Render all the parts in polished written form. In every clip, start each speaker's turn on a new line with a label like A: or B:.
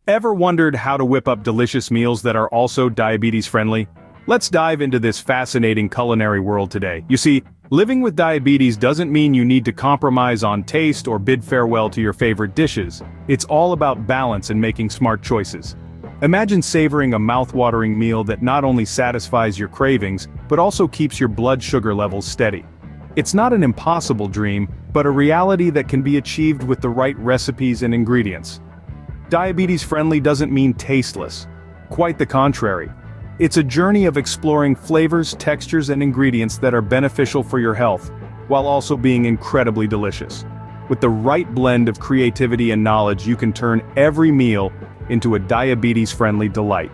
A: Ever wondered how to whip up delicious meals that are also diabetes-friendly? Let's dive into this fascinating culinary world today. You see, living with diabetes doesn't mean you need to compromise on taste or bid farewell to your favorite dishes. It's all about balance and making smart choices. Imagine savoring a mouth-watering meal that not only satisfies your cravings, but also keeps your blood sugar levels steady. It's not an impossible dream, but a reality that can be achieved with the right recipes and ingredients. Diabetes-friendly doesn't mean tasteless. Quite the contrary. It's a journey of exploring flavors, textures, and ingredients that are beneficial for your health, while also being incredibly delicious. With the right blend of creativity and knowledge, you can turn every meal into a diabetes-friendly delight.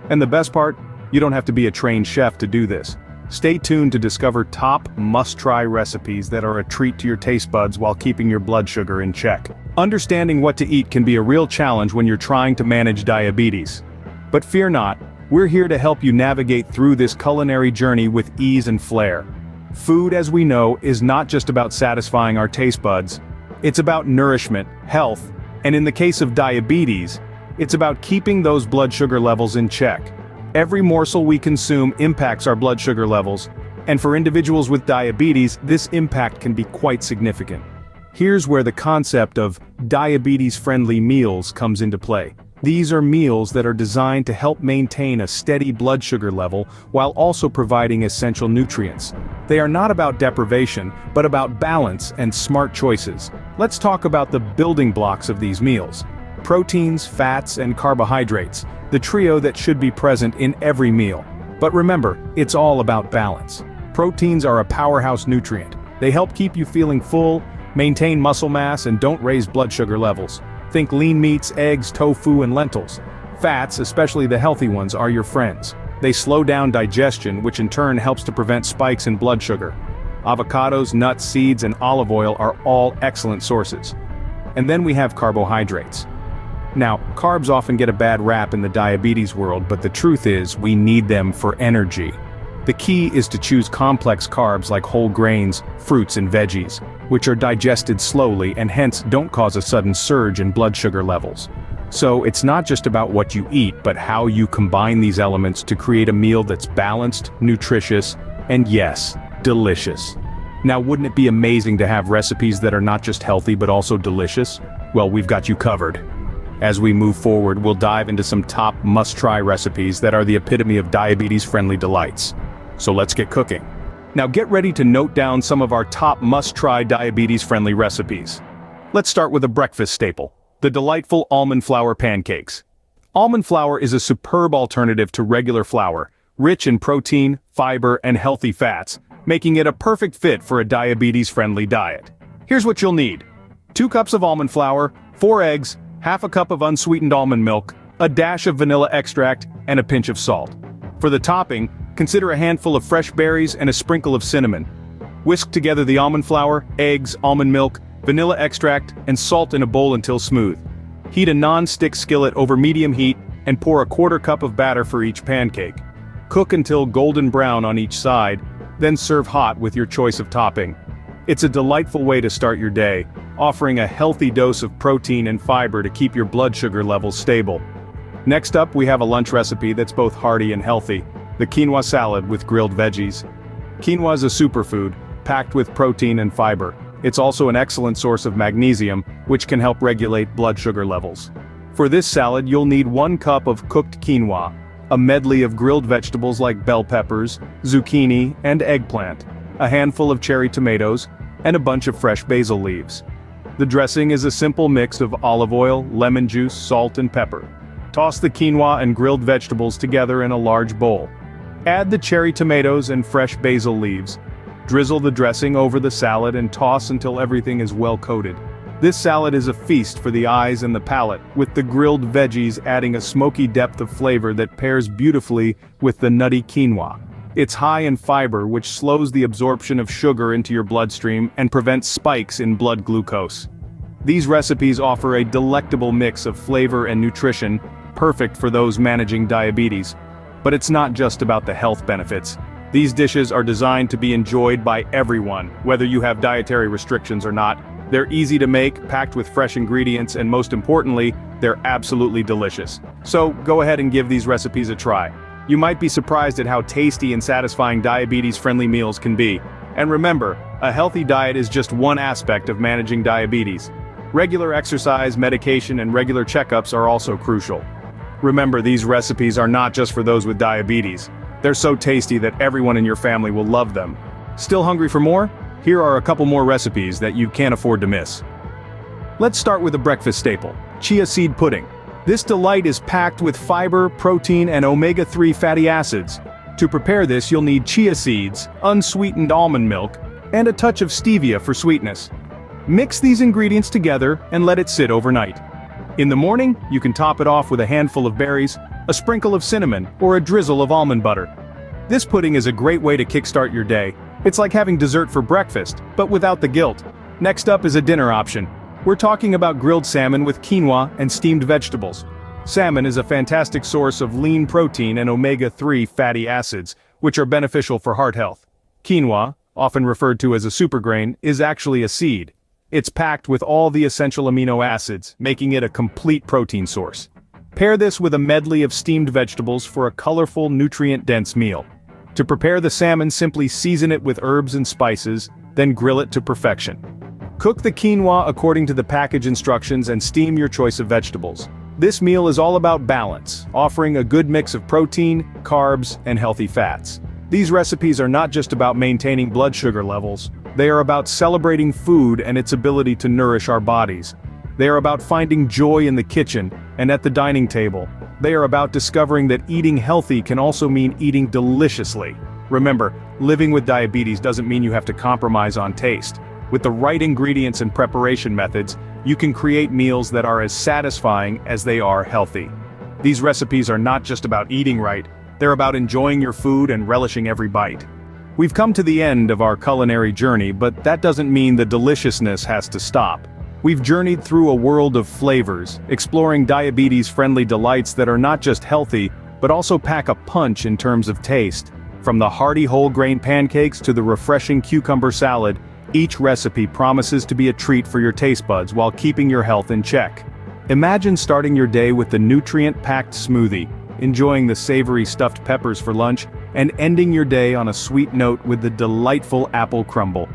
A: And the best part, you don't have to be a trained chef to do this. Stay tuned to discover top, must-try recipes that are a treat to your taste buds while keeping your blood sugar in check. Understanding what to eat can be a real challenge when you're trying to manage diabetes. But fear not, we're here to help you navigate through this culinary journey with ease and flair. Food, as we know, is not just about satisfying our taste buds. It's about nourishment, health, and in the case of diabetes, it's about keeping those blood sugar levels in check. Every morsel we consume impacts our blood sugar levels, and for individuals with diabetes, this impact can be quite significant. Here's where the concept of diabetes-friendly meals comes into play. These are meals that are designed to help maintain a steady blood sugar level while also providing essential nutrients. They are not about deprivation, but about balance and smart choices. Let's talk about the building blocks of these meals. Proteins, fats, and carbohydrates, the trio that should be present in every meal. But remember, it's all about balance. Proteins are a powerhouse nutrient. They help keep you feeling full, maintain muscle mass, and don't raise blood sugar levels. Think lean meats, eggs, tofu, and lentils. Fats, especially the healthy ones, are your friends. They slow down digestion, which in turn helps to prevent spikes in blood sugar. Avocados, nuts, seeds, and olive oil are all excellent sources. And then we have carbohydrates. Now, carbs often get a bad rap in the diabetes world, but the truth is, we need them for energy. The key is to choose complex carbs like whole grains, fruits, and veggies, which are digested slowly and hence don't cause a sudden surge in blood sugar levels. So it's not just about what you eat, but how you combine these elements to create a meal that's balanced, nutritious, and yes, delicious. Now, wouldn't it be amazing to have recipes that are not just healthy but also delicious? Well, we've got you covered. As we move forward, we'll dive into some top must-try recipes that are the epitome of diabetes-friendly delights. So let's get cooking. Now get ready to note down some of our top must-try diabetes-friendly recipes. Let's start with a breakfast staple, the delightful almond flour pancakes. Almond flour is a superb alternative to regular flour, rich in protein, fiber, and healthy fats, making it a perfect fit for a diabetes-friendly diet. Here's what you'll need. 2 cups of almond flour, 4 eggs, half a cup of unsweetened almond milk, a dash of vanilla extract, and a pinch of salt. For the topping, consider a handful of fresh berries and a sprinkle of cinnamon. Whisk together the almond flour, eggs, almond milk, vanilla extract, and salt in a bowl until smooth. Heat a non-stick skillet over medium heat and pour a 1/4 cup of batter for each pancake. Cook until golden brown on each side, then serve hot with your choice of topping. It's a delightful way to start your day, offering a healthy dose of protein and fiber to keep your blood sugar levels stable. Next up, we have a lunch recipe that's both hearty and healthy, the quinoa salad with grilled veggies. Quinoa is a superfood, packed with protein and fiber. It's also an excellent source of magnesium, which can help regulate blood sugar levels. For this salad, you'll need 1 cup of cooked quinoa, a medley of grilled vegetables like bell peppers, zucchini, and eggplant, a handful of cherry tomatoes, and a bunch of fresh basil leaves. The dressing is a simple mix of olive oil, lemon juice, salt, and pepper. Toss the quinoa and grilled vegetables together in a large bowl. Add the cherry tomatoes and fresh basil leaves. Drizzle the dressing over the salad and toss until everything is well coated. This salad is a feast for the eyes and the palate, with the grilled veggies adding a smoky depth of flavor that pairs beautifully with the nutty quinoa. It's high in fiber, which slows the absorption of sugar into your bloodstream and prevents spikes in blood glucose. These recipes offer a delectable mix of flavor and nutrition, perfect for those managing diabetes. But it's not just about the health benefits. These dishes are designed to be enjoyed by everyone, whether you have dietary restrictions or not. They're easy to make, packed with fresh ingredients, and most importantly, they're absolutely delicious. So, go ahead and give these recipes a try. You might be surprised at how tasty and satisfying diabetes-friendly meals can be. And remember, a healthy diet is just one aspect of managing diabetes. Regular exercise, medication, and regular checkups are also crucial. Remember, these recipes are not just for those with diabetes. They're so tasty that everyone in your family will love them. Still hungry for more? Here are a couple more recipes that you can't afford to miss. Let's start with a breakfast staple, chia seed pudding. This delight is packed with fiber, protein, and omega-3 fatty acids. To prepare this, you'll need chia seeds, unsweetened almond milk, and a touch of stevia for sweetness. Mix these ingredients together and let it sit overnight. In the morning, you can top it off with a handful of berries, a sprinkle of cinnamon, or a drizzle of almond butter. This pudding is a great way to kickstart your day. It's like having dessert for breakfast, but without the guilt. Next up is a dinner option. We're talking about grilled salmon with quinoa and steamed vegetables. Salmon is a fantastic source of lean protein and omega-3 fatty acids, which are beneficial for heart health. Quinoa, often referred to as a supergrain, is actually a seed. It's packed with all the essential amino acids, making it a complete protein source. Pair this with a medley of steamed vegetables for a colorful, nutrient-dense meal. To prepare the salmon, simply season it with herbs and spices, then grill it to perfection. Cook the quinoa according to the package instructions and steam your choice of vegetables. This meal is all about balance, offering a good mix of protein, carbs, and healthy fats. These recipes are not just about maintaining blood sugar levels, they are about celebrating food and its ability to nourish our bodies. They are about finding joy in the kitchen and at the dining table. They are about discovering that eating healthy can also mean eating deliciously. Remember, living with diabetes doesn't mean you have to compromise on taste. With the right ingredients and preparation methods, you can create meals that are as satisfying as they are healthy. These recipes are not just about eating right, they're about enjoying your food and relishing every bite. We've come to the end of our culinary journey, but that doesn't mean the deliciousness has to stop. We've journeyed through a world of flavors, exploring diabetes-friendly delights that are not just healthy, but also pack a punch in terms of taste. From the hearty whole grain pancakes to the refreshing cucumber salad, each recipe promises to be a treat for your taste buds while keeping your health in check. Imagine starting your day with the nutrient-packed smoothie, enjoying the savory stuffed peppers for lunch, and ending your day on a sweet note with the delightful apple crumble.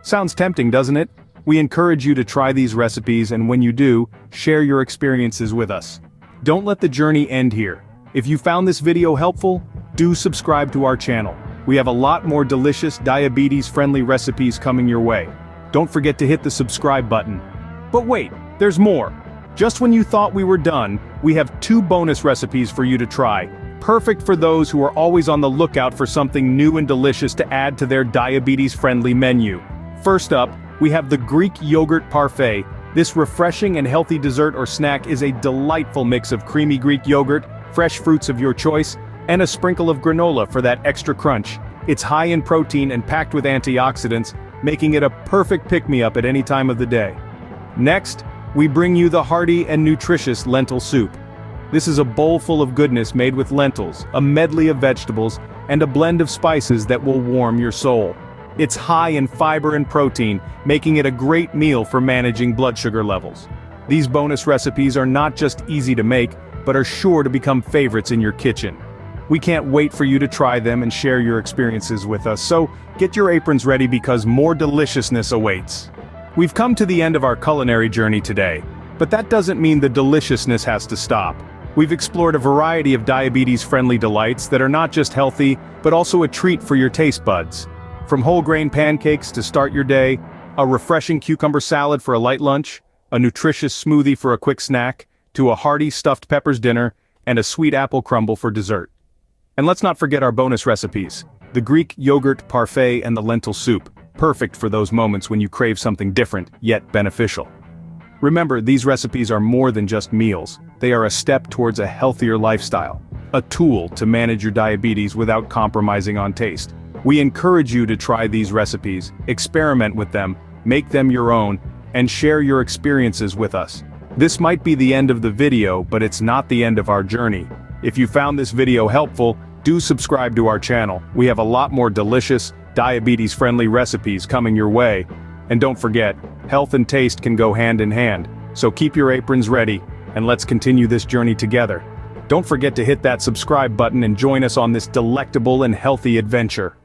A: Sounds tempting, doesn't it? We encourage you to try these recipes, and when you do, share your experiences with us. Don't let the journey end here. If you found this video helpful, do subscribe to our channel. We have a lot more delicious diabetes-friendly recipes coming your way. Don't forget to hit the subscribe button. But wait, there's more. Just when you thought we were done, we have 2 bonus recipes for you to try. Perfect for those who are always on the lookout for something new and delicious to add to their diabetes-friendly menu. First up, we have the Greek yogurt parfait. This refreshing and healthy dessert or snack is a delightful mix of creamy Greek yogurt, fresh fruits of your choice, and a sprinkle of granola for that extra crunch. It's high in protein and packed with antioxidants, making it a perfect pick-me-up at any time of the day. Next, we bring you the hearty and nutritious lentil soup. This is a bowl full of goodness made with lentils, a medley of vegetables, and a blend of spices that will warm your soul. It's high in fiber and protein, making it a great meal for managing blood sugar levels. These bonus recipes are not just easy to make, but are sure to become favorites in your kitchen. We can't wait for you to try them and share your experiences with us, so get your aprons ready because more deliciousness awaits. We've come to the end of our culinary journey today, but that doesn't mean the deliciousness has to stop. We've explored a variety of diabetes-friendly delights that are not just healthy, but also a treat for your taste buds. From whole grain pancakes to start your day, a refreshing cucumber salad for a light lunch, a nutritious smoothie for a quick snack, to a hearty stuffed peppers dinner, and a sweet apple crumble for dessert. And let's not forget our bonus recipes, the Greek yogurt parfait and the lentil soup, perfect for those moments when you crave something different, yet beneficial. Remember, these recipes are more than just meals. They are a step towards a healthier lifestyle, a tool to manage your diabetes without compromising on taste. We encourage you to try these recipes, experiment with them, make them your own, and share your experiences with us. This might be the end of the video, but it's not the end of our journey. If you found this video helpful, do subscribe to our channel. We have a lot more delicious, diabetes-friendly recipes coming your way. And don't forget, health and taste can go hand in hand, so keep your aprons ready, and let's continue this journey together. Don't forget to hit that subscribe button and join us on this delectable and healthy adventure.